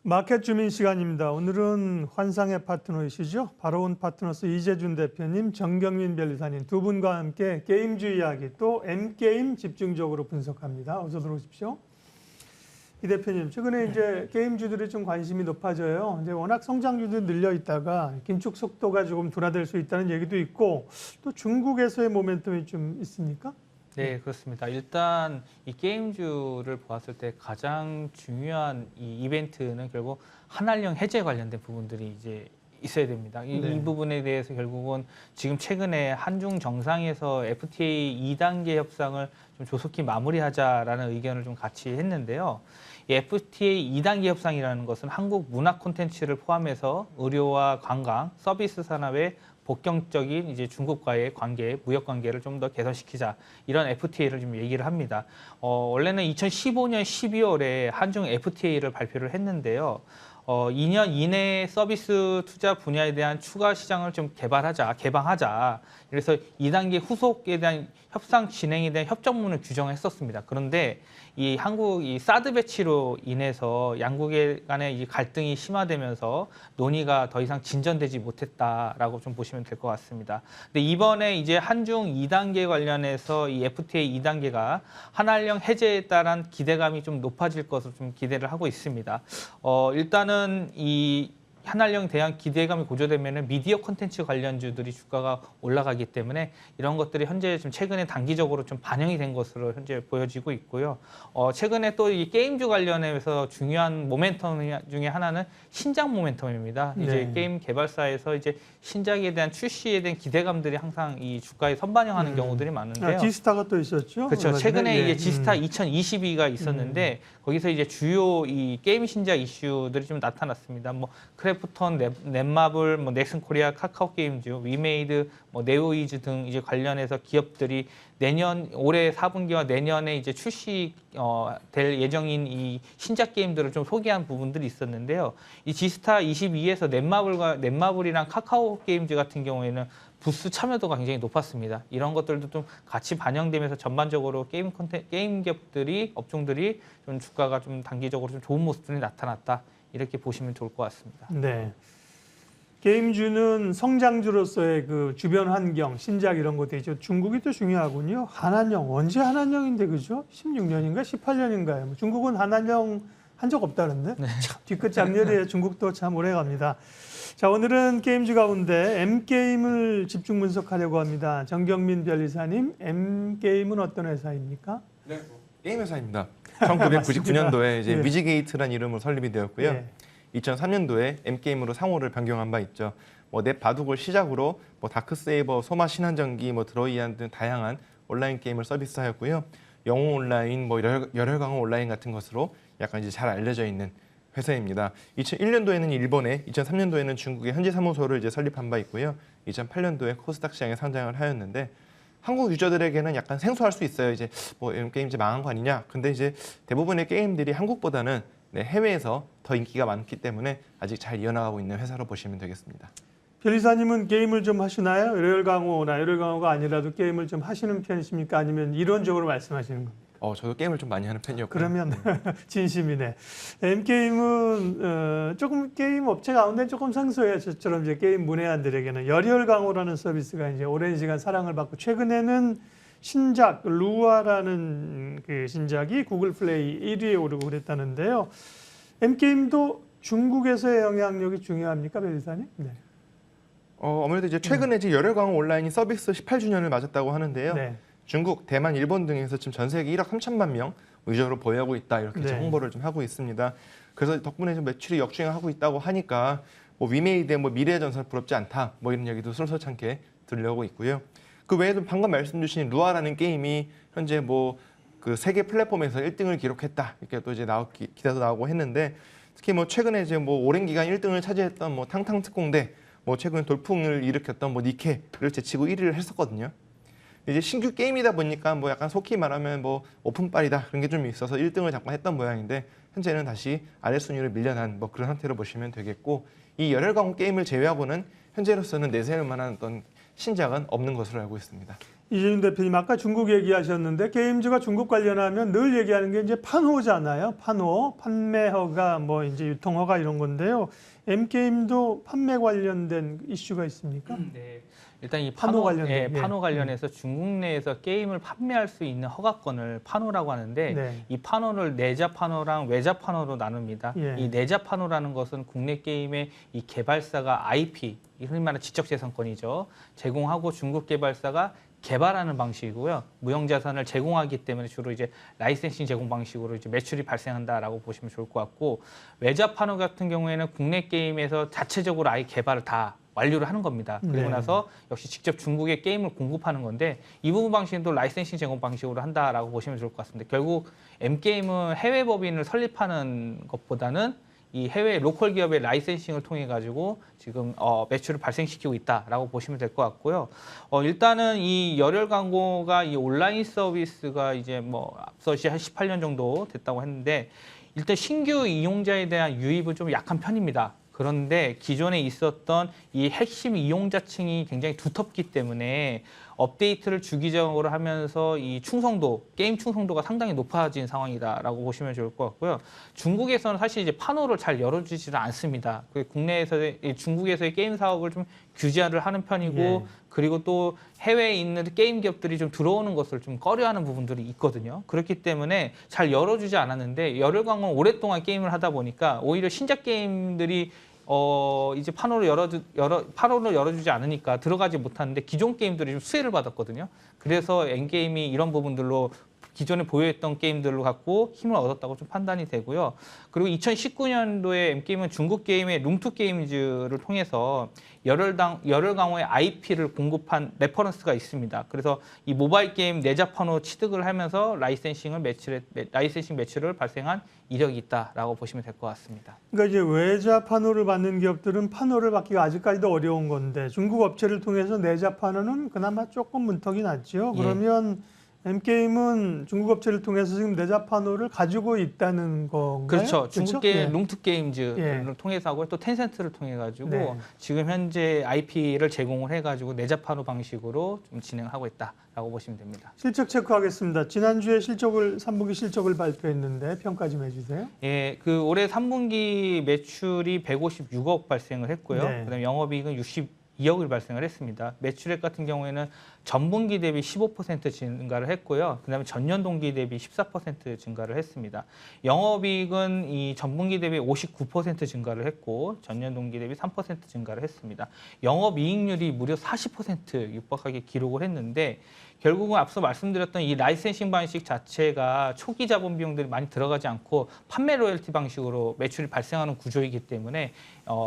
마켓 주민 시간입니다. 오늘은 환상의 파트너이시죠. 바로 온 파트너스 이재준 대표님, 정경민 변리사님 두 분과 함께 게임주 이야기 또 M게임 집중적으로 분석합니다. 어서 들어오십시오. 이 대표님, 최근에 이제 게임주들이 좀 관심이 높아져요. 이제 워낙 성장주들이 늘려 있다가 긴축 속도가 조금 둔화될 수 있다는 얘기도 있고 또 중국에서의 모멘텀이 좀 있습니까? 네, 그렇습니다. 일단 이 게임주를 보았을 때 가장 중요한 이 이벤트는 결국 한알령 해제 관련된 부분들이 이제 있어야 됩니다. 이 부분에 대해서 결국은 지금 최근에 한중 정상에서 FTA 2단계 협상을 좀 조속히 마무리하자라는 의견을 좀 같이 했는데요. 이 FTA 2단계 협상이라는 것은 한국 문화 콘텐츠를 포함해서 의료와 관광, 서비스 산업의 복경적인 이제 중국과의 관계, 무역 관계를 좀 더 개선시키자 이런 FTA를 좀 얘기를 합니다. 원래는 2015년 12월에 한중 FTA를 발표를 했는데요. 2년 이내에 서비스 투자 분야에 대한 추가 시장을 좀 개방하자. 그래서 2단계 후속에 대한 협상 진행에 대한 협정문을 규정했었습니다. 그런데 이 한국 이 사드 배치로 인해서 양국의 간의 이 갈등이 심화되면서 논의가 더 이상 진전되지 못했다라고 좀 보시면 될 것 같습니다. 근데 이번에 이제 한중 2단계 관련해서 이 FTA 2단계가 한알령 해제에 따른 기대감이 좀 높아질 것으로 좀 기대를 하고 있습니다. 일단은 이 한알령에 대한 기대감이 고조되면 미디어 콘텐츠 관련주들이 주가가 올라가기 때문에 이런 것들이 현재 좀 최근에 단기적으로 좀 반영이 된 것으로 현재 보여지고 있고요. 최근에 또 이 게임주 관련해서 중요한 모멘텀 중에 하나는 신작 모멘텀입니다. 이제 게임 개발사에서 이제 신작에 대한 출시에 대한 기대감들이 항상 이 주가에 선반영하는 경우들이 많은데요. 지스타가 또 있었죠. 그렇죠. 최근에 이제 지스타 2022가 있었는데 거기서 이제 주요 이 게임 신작 이슈들이 좀 나타났습니다. 뭐 크래프톤, 넷마블, 뭐 넥슨 코리아, 카카오 게임즈, 위메이드, 뭐 네오이즈 등 이제 관련해서 기업들이 올해 4분기와 내년에 이제 될 예정인 이 신작 게임들을 좀 소개한 부분들이 있었는데요. 이 지스타 22에서 넷마블이랑 카카오 게임즈 같은 경우에는 부스 참여도가 굉장히 높았습니다. 이런 것들도 좀 같이 반영되면서 전반적으로 게임 기업들이 업종들이 좀 주가가 좀 단기적으로 좀 좋은 모습들이 나타났다. 이렇게 보시면 좋을 것 같습니다. 네. 게임주는 성장주로서의 그 주변 환경, 신작 이런 것도 있죠. 중국이 또 중요하군요. 한한령 언제 한한령인데 그죠? 16년인가 18년인가요? 중국은 한한령 한 적 없다는데 참 뒤끝 장렬해. 중국도 참 오래 갑니다. 자, 오늘은 게임주 가운데 M게임을 집중 분석하려고 합니다. 정경민 변리사님, M게임은 어떤 회사입니까? 네, 게임 회사입니다. 1999년도에 이제 네. 위즈게이트란 이름으로 설립이 되었고요. 네. 2003년도에 M게임으로 상호를 변경한 바 있죠. 뭐 넷 바둑을 시작으로 뭐 다크세이버, 소마 신한전기, 뭐 드로이안 등 다양한 온라인 게임을 서비스하였고요. 영웅 온라인, 뭐 열혈강호 온라인 같은 것으로 약간 이제 잘 알려져 있는 회사입니다. 2001년도에는 일본에, 2003년도에는 중국의 현지 사무소를 이제 설립한 바 있고요. 2008년도에 코스닥 시장에 상장을 하였는데 한국 유저들에게는 약간 생소할 수 있어요. 이제 뭐 게임 이제 망한 거 아니냐? 근데 이제 대부분의 게임들이 한국보다는 해외에서 더 인기가 많기 때문에 아직 잘 이어나가고 있는 회사로 보시면 되겠습니다. 변리사님은 게임을 좀 하시나요? 열혈강호가 아니라도 게임을 좀 하시는 편이십니까? 아니면 이론적으로 말씀하시는 겁니까? 저도 게임을 좀 많이 하는 편이었고요. 그러면 진심이네. M게임은 조금 게임 업체 가운데 조금 생소해요. 저처럼 이제 게임 문외한들에게는 열혈강호라는 서비스가 이제 오랜 시간 사랑을 받고 최근에는 신작 루아라는 그 신작이 구글 플레이 1위에 오르고 그랬다는데요. M게임도 중국에서의 영향력이 중요합니까, 변리사님? 네. 아무래도 이제 최근에 이제 열혈강호 온라인이 서비스 18주년을 맞았다고 하는데요. 네. 중국, 대만, 일본 등에서 지금 전 세계 1억 3천만 명 유저로 보유하고 있다 이렇게 네. 홍보를 좀 하고 있습니다. 그래서 덕분에 좀 매출이 역주행하고 있다고 하니까 뭐 위메이드의 뭐 미래의 전설 부럽지 않다 뭐 이런 얘기도 솔솔찮게 들려오고 있고요. 그 외에도 방금 말씀 주신 루아라는 게임이 현재 뭐 그 세계 플랫폼에서 1등을 기록했다 이렇게 또 이제 기사도 나오고 했는데 특히 뭐 최근에 이제 뭐 오랜 기간 1등을 차지했던 뭐 탕탕 특공대, 뭐 최근 돌풍을 일으켰던 뭐 니케를 제치고 1위를 했었거든요. 이제 신규 게임이다 보니까 뭐 약간 속히 말하면 뭐 오픈빨이다 그런 게 좀 있어서 1등을 잠깐 했던 모양인데 현재는 다시 아래 순위로 밀려난 뭐 그런 상태로 보시면 되겠고 이 열혈강호 게임을 제외하고는 현재로서는 내세울 만한 어떤 신작은 없는 것으로 알고 있습니다. 이재준 대표님 아까 중국 얘기하셨는데 게임즈가 중국 관련하면 늘 얘기하는 게 이제 판호잖아요. 판호, 판매허가 뭐 이제 유통허가 이런 건데요. M게임도 판매 관련된 이슈가 있습니까? 네. 일단 이 판호 관련된, 판호 관련해서 중국 내에서 게임을 판매할 수 있는 허가권을 판호라고 하는데 네. 이 판호를 내자 판호랑 외자 판호로 나눕니다. 예. 이 내자 판호라는 것은 국내 게임의 이 개발사가 IP, 흔히 말하는 지적재산권이죠. 제공하고 중국 개발사가 개발하는 방식이고요. 무형자산을 제공하기 때문에 주로 이제 라이센싱 제공 방식으로 이제 매출이 발생한다라고 보시면 좋을 것 같고, 외자 판호 같은 경우에는 국내 게임에서 자체적으로 아예 개발을 다 완료를 하는 겁니다. 그리고 네. 나서 역시 직접 중국에 게임을 공급하는 건데 이 부분 방식은 또 라이센싱 제공 방식으로 한다라고 보시면 좋을 것 같습니다. 결국 M게임은 해외 법인을 설립하는 것보다는 이 해외 로컬 기업의 라이센싱을 통해 가지고 지금 매출을 발생시키고 있다라고 보시면 될 것 같고요. 일단은 이 열혈 광고가 이 온라인 서비스가 이제 뭐 앞서 한 18년 정도 됐다고 했는데 일단 신규 이용자에 대한 유입은 좀 약한 편입니다. 그런데 기존에 있었던 이 핵심 이용자층이 굉장히 두텁기 때문에 업데이트를 주기적으로 하면서 이 충성도, 게임 충성도가 상당히 높아진 상황이다라고 보시면 좋을 것 같고요. 중국에서는 사실 이제 판호를 잘 열어주지는 않습니다. 국내에서의 중국에서의 게임 사업을 좀 규제를 하는 편이고, 예. 그리고 또 해외에 있는 게임 기업들이 좀 들어오는 것을 좀 꺼려하는 부분들이 있거든요. 그렇기 때문에 잘 열어주지 않았는데 열혈 광고는 오랫동안 게임을 하다 보니까 오히려 신작 게임들이 이제 판호를 열어주지 않으니까 들어가지 못하는데 기존 게임들이 좀 수혜를 받았거든요. 그래서 N게임이 이런 부분들로 기존에 보유했던 게임들로 갖고 힘을 얻었다고 좀 판단이 되고요. 그리고 2019년도에 M게임은 중국 게임의 룸투게임즈를 통해서 열혈 강호의 IP를 공급한 레퍼런스가 있습니다. 그래서 이 모바일 게임 내자 판호 취득을 하면서 라이센싱 매출을 발생한 이력이 있다라고 보시면 될 것 같습니다. 그러니까 이제 외자 판호를 받는 기업들은 판호를 받기가 아직까지도 어려운 건데 중국 업체를 통해서 내자 판호는 그나마 조금 문턱이 낮죠. 예. 그러면 M게임은 중국 업체를 통해서 지금 내자 판호를 가지고 있다는 건가요? 그렇죠. 중국 게임 예. 룸투게임즈를 예. 통해서 하고 또 텐센트를 통해 가지고 네. 지금 현재 IP를 제공을 해 가지고 내자 판호 방식으로 좀 진행하고 있다라고 보시면 됩니다. 실적 체크하겠습니다. 지난주에 3분기 실적을 발표했는데 평가 좀 해주세요. 예, 그 올해 3분기 매출이 156억 발생을 했고요. 네. 그다음에 영업이익은 62억을 발생을 했습니다. 매출액 같은 경우에는 전분기 대비 15% 증가를 했고요. 그다음에 전년 동기 대비 14% 증가를 했습니다. 영업이익은 이 전분기 대비 59% 증가를 했고 전년 동기 대비 3% 증가를 했습니다. 영업이익률이 무려 40% 육박하게 기록을 했는데 결국은 앞서 말씀드렸던 이 라이센싱 방식 자체가 초기 자본 비용들이 많이 들어가지 않고 판매 로열티 방식으로 매출이 발생하는 구조이기 때문에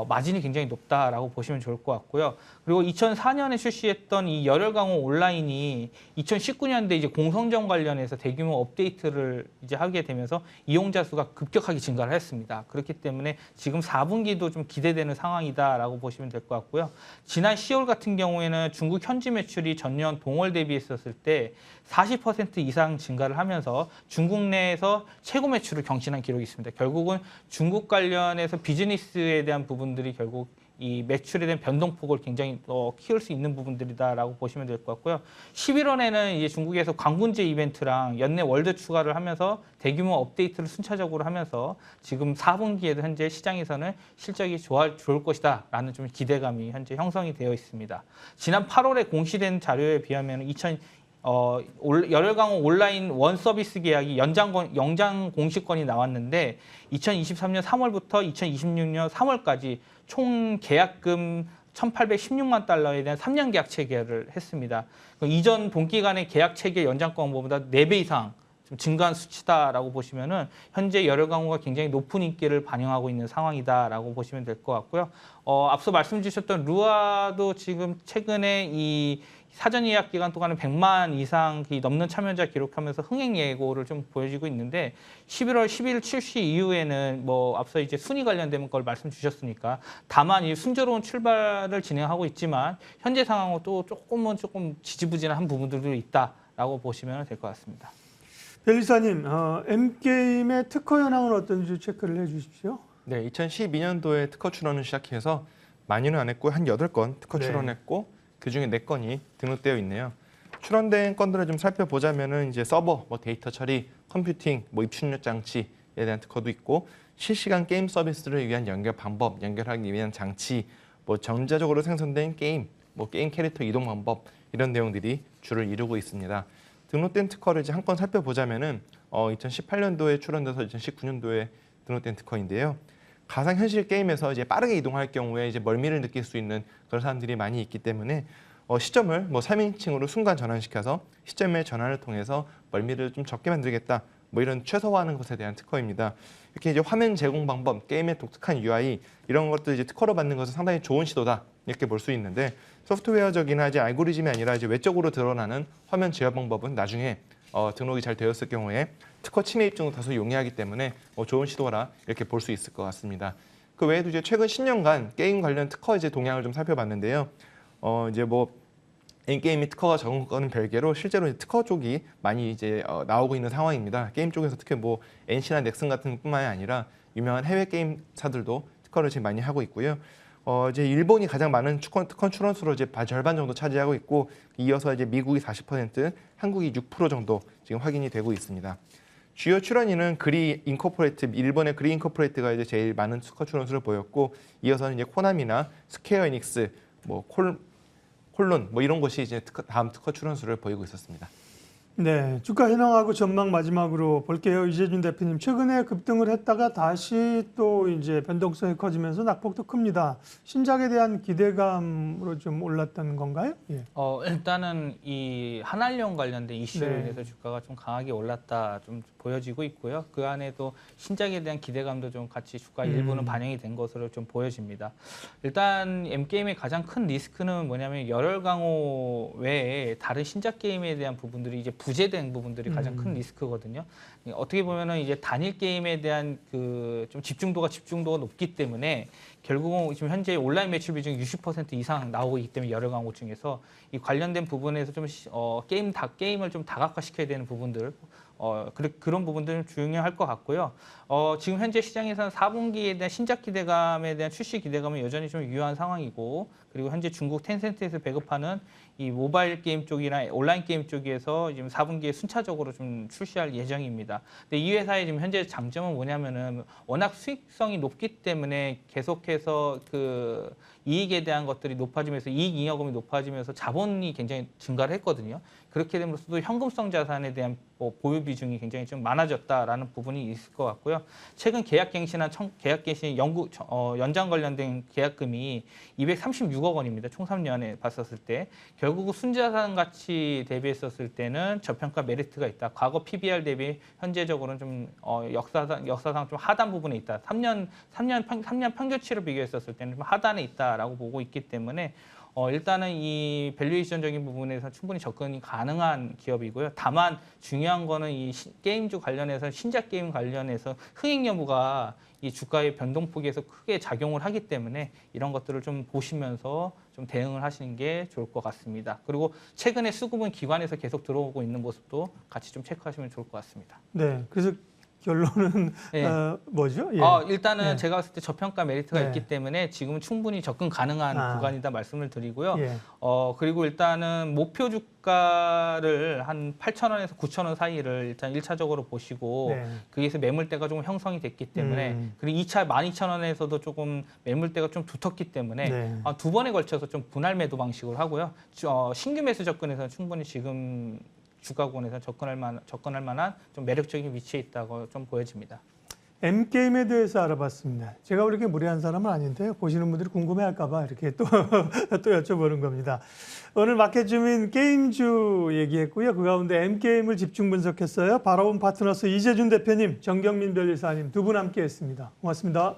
마진이 굉장히 높다라고 보시면 좋을 것 같고요. 그리고 2004년에 출시했던 이 열혈 강호 온라인이 2019년도에 이제 공성전 관련해서 대규모 업데이트를 이제 하게 되면서 이용자 수가 급격하게 증가를 했습니다. 그렇기 때문에 지금 4분기도 좀 기대되는 상황이다라고 보시면 될 것 같고요. 지난 10월 같은 경우에는 중국 현지 매출이 전년 동월 대비했었을 때 40% 이상 증가를 하면서 중국 내에서 최고 매출을 경신한 기록이 있습니다. 결국은 중국 관련해서 비즈니스에 대한 부분들이 결국 이 매출에 대한 변동폭을 굉장히 키울 수 있는 부분들이다라고 보시면 될 것 같고요. 11월에는 이제 중국에서 광군제 이벤트랑 연내 월드 추가를 하면서 대규모 업데이트를 순차적으로 하면서 지금 4분기에도 현재 시장에서는 실적이 좋을 것이다라는 좀 기대감이 현재 형성이 되어 있습니다. 지난 8월에 공시된 자료에 비하면 열혈 강호 온라인 원 서비스 계약이 연장 공시권이 나왔는데 2023년 3월부터 2026년 3월까지 총 계약금 1,816만 달러에 대한 3년 계약 체결을 했습니다. 이전 동기간의 계약 체결 연장권보다 4배 이상 좀 증가한 수치다라고 보시면은 현재 열혈 강호가 굉장히 높은 인기를 반영하고 있는 상황이다라고 보시면 될 것 같고요. 앞서 말씀 주셨던 루아도 지금 최근에 이 사전 예약 기간 동안은 100만 이상 넘는 참여자 기록하면서 흥행 예고를 좀 보여지고 있는데 11월 10일 출시 이후에는 뭐 앞서 이제 순위 관련된 걸 말씀 주셨으니까 다만 이 순조로운 출발을 진행하고 있지만 현재 상황은 또 조금 지지부진한 부분들도 있다라고 보시면 될 것 같습니다. 변리사님, M게임의 특허 현황은 어떤지 체크를 해주십시오. 네, 2012년도에 특허 출원을 시작해서 많이는 안 했고 한 8건 특허 네. 출원했고 그중에 4건이 등록되어 있네요. 출원된 건들을 좀 살펴보자면은 이제 서버, 뭐 데이터 처리, 컴퓨팅, 뭐 입출력 장치에 대한 특허도 있고 실시간 게임 서비스를 위한 연결 방법, 연결하기 위한 장치, 뭐 전자적으로 생성된 게임, 뭐 게임 캐릭터 이동 방법 이런 내용들이 주를 이루고 있습니다. 등록된 특허를 이제 한 건 살펴보자면은 2018년도에 출원돼서 2019년도에 등록된 특허인데요. 가상현실 게임에서 이제 빠르게 이동할 경우에 이제 멀미를 느낄 수 있는 그런 사람들이 많이 있기 때문에 시점을 뭐 3인칭으로 순간 전환시켜서 시점의 전환을 통해서 멀미를 좀 적게 만들겠다. 뭐 이런 최소화하는 것에 대한 특허입니다. 이렇게 이제 화면 제공 방법, 게임의 독특한 UI 이런 것들 이제 특허로 받는 것은 상당히 좋은 시도다 이렇게 볼 수 있는데 소프트웨어적이나 이제 알고리즘이 아니라 이제 외적으로 드러나는 화면 제어 방법은 나중에 등록이 잘 되었을 경우에 특허 침해 입증도 다소 용이하기 때문에 좋은 시도라 이렇게 볼 수 있을 것 같습니다. 그 외에도 이제 최근 10년간 게임 관련 특허 이제 동향을 좀 살펴봤는데요. 이제 뭐 게임이 특허가 적은 거는 별개로 실제로 특허 쪽이 많이 이제 나오고 있는 상황입니다. 게임 쪽에서 특히 뭐 NC나 넥슨 같은 뿐만이 아니라 유명한 해외 게임사들도 특허를 지금 많이 하고 있고요. 이제 일본이 가장 많은 특허 출원수로 이제 절반 정도 차지하고 있고 이어서 이제 미국이 40%, 한국이 6% 정도 지금 확인이 되고 있습니다. 주요 출원인은 그리 인코퍼레이트, 일본의 그리 인코퍼레이트가 이제 제일 많은 특허 출원수를 보였고 이어서는 이제 코나미나 스퀘어 에닉스, 뭐 콜론 뭐 이런 것이 이제 다음 특허 출원수를 보이고 있었습니다. 네, 주가 현황하고 전망 마지막으로 볼게요. 이재준 대표님, 최근에 급등을 했다가 다시 또 이제 변동성이 커지면서 낙폭도 큽니다. 신작에 대한 기대감으로 좀 올랐던 건가요? 예. 일단은 이 한알령 관련된 이슈로 네. 인해서 주가가 좀 강하게 올랐다 좀 보여지고 있고요. 그 안에도 신작에 대한 기대감도 좀 같이 주가 일부는 반영이 된 것으로 좀 보여집니다. 일단 M게임의 가장 큰 리스크는 뭐냐면 열혈 강호 외에 다른 신작 게임에 대한 부분들이 이제 부재된 부분들이 가장 큰 리스크거든요. 어떻게 보면은 이제 단일 게임에 대한 그 좀 집중도가 높기 때문에 결국은 지금 현재 온라인 매출 비중이 60% 이상 나오고 있기 때문에 열혈 강호 중에서 이 관련된 부분에서 좀 게임을 좀 다각화시켜야 되는 부분들 그런 부분들은 중요할 것 같고요. 지금 현재 시장에서는 4분기에 대한 신작 기대감에 대한 출시 기대감은 여전히 좀 유효한 상황이고 그리고 현재 중국 텐센트에서 배급하는 이 모바일 게임 쪽이나 온라인 게임 쪽에서 지금 4분기에 순차적으로 좀 출시할 예정입니다. 근데 이 회사의 지금 현재 장점은 뭐냐면은 워낙 수익성이 높기 때문에 계속해서 그 이익에 대한 것들이 높아지면서 이익 잉여금이 높아지면서 자본이 굉장히 증가를 했거든요. 그렇게 됨으로써도 현금성 자산에 대한 보유 비중이 굉장히 좀 많아졌다라는 부분이 있을 것 같고요. 최근 계약갱신한 연장 관련된 계약금이 236억 원입니다. 총 3년에 봤었을 때 결국 순자산 가치 대비했었을 때는 저평가 메리트가 있다. 과거 PBR 대비 현재적으로는 좀 역사상 좀 하단 부분에 있다. 3년 평균치로 비교했었을 때는 좀 하단에 있다라고 보고 있기 때문에 일단은 이 밸류에이션적인 부분에서 충분히 접근이 가능한 기업이고요. 다만 중요한 거는 이 게임주 관련해서 신작 게임 관련해서 흥행 여부가 이 주가의 변동폭에서 크게 작용을 하기 때문에 이런 것들을 좀 보시면서 좀 대응을 하시는 게 좋을 것 같습니다. 그리고 최근에 수급은 기관에서 계속 들어오고 있는 모습도 같이 좀 체크하시면 좋을 것 같습니다. 네, 그래서 결론은 예. 뭐죠? 예. 일단은 예. 제가 봤을 때 저평가 메리트가 네. 있기 때문에 지금은 충분히 접근 가능한 구간이다 말씀을 드리고요. 예. 그리고 일단은 목표 주가를 한 8,000원에서 9,000원 사이를 일단 1차적으로 보시고 네. 거기에서 매물대가 조금 형성이 됐기 때문에 그리고 2차 12,000원에서도 조금 매물대가 좀 두텁기 때문에 네. 두 번에 걸쳐서 좀 분할 매도 방식으로 하고요. 신규 매수 접근에서는 충분히 지금 주가권에서 접근할 만한 좀 매력적인 위치에 있다고 좀 보여집니다. M게임에 대해서 알아봤습니다. 제가 그렇게 무례한 사람은 아닌데요. 보시는 분들이 궁금해할까 봐 이렇게 또 여쭤보는 겁니다. 오늘 마켓 주민 게임주 얘기했고요. 그 가운데 M게임을 집중 분석했어요. 바라온 파트너스 이재준 대표님, 정경민 변리사님 두 분 함께했습니다. 고맙습니다.